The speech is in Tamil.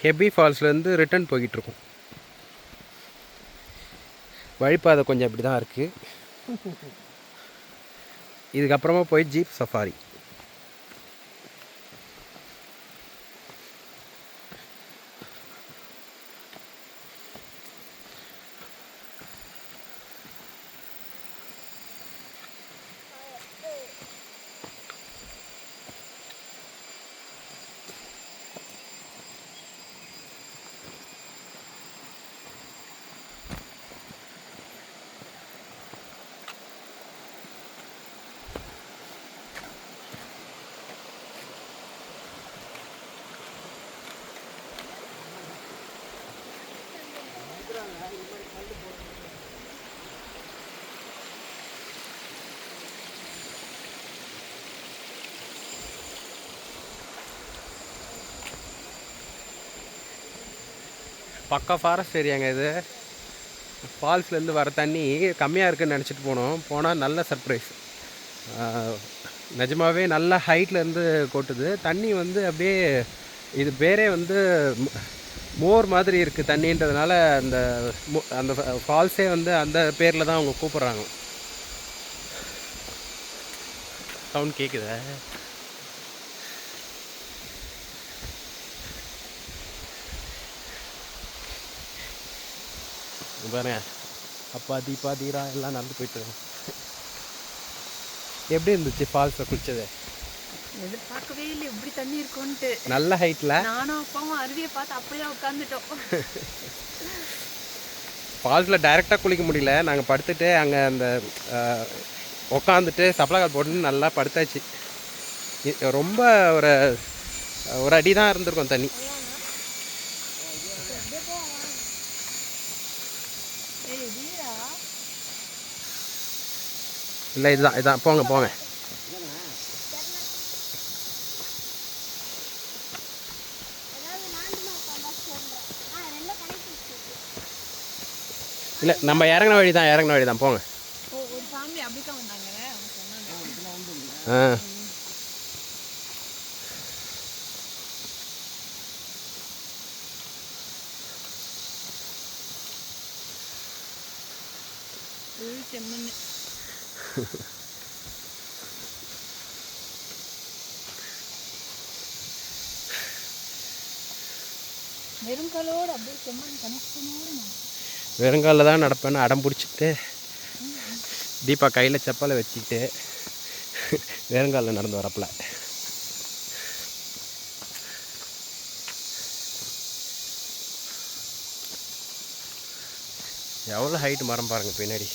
Happy ஃபால்ஸ்லேருந்து return போய்கிட்ருக்கோம். வழிப்பாதை கொஞ்சம் இப்படி தான் இருக்குது. இதுக்கப்புறமா போய் ஜீப் சஃபாரி. பக்கா ஃபாரஸ்ட் ஏரியாங்க இது. ஃபால்ஸ்லேருந்து வர தண்ணி கம்மியாக இருக்குதுன்னு நினச்சிட்டு போனால் நல்ல சர்ப்ரைஸ். நிஜமாகவே நல்ல ஹைட்லேருந்து கொட்டுது தண்ணி. வந்து அப்படியே இது பேரே வந்து மோர் மாதிரி இருக்குது தண்ணின்றதுனால அந்த அந்த ஃபால்ஸே வந்து அந்த பேரில் தான் அவங்க கூப்பிட்றாங்க. சவுண்ட் கேட்குதா? பாருங்க, அப்பா தீபா தீரா எல்லாம் நடந்து போயிட்டு எப்படி இருந்துச்சு ஃபால்ஸில் குளிச்சது? எதிர்பார்க்கவே இல்லை எப்படி தண்ணி இருக்கும்ட்டு. நல்ல ஹைட்டில் நானும் அப்பாவும் அருவியை பார்த்து அப்படியே உட்காந்துட்டோம். ஃபால்ஸில் டைரெக்டாக குளிக்க முடியல. நாங்கள் படுத்துட்டு அங்கே அந்த உக்காந்துட்டு சப்ளாக்கால் போட்டு நல்லா படுத்தாச்சு. ரொம்ப ஒரு அடி தான் இருந்திருக்கும் தண்ணி. இல்லை இதுதான் போங்க போங்க. இல்லை நம்ம இறங்கின வழி தான் போங்க. ஆ வெறுங்காலில் தான் நடப்பேன்னு அடம் பிடிச்சிட்டு தீபா கையில் செப்பலை வச்சுக்கிட்டு வெறுங்காலில் நடந்து வரப்பில். எவ்வளோ ஹைட்டு மரம் பாருங்கள் பின்னாடி.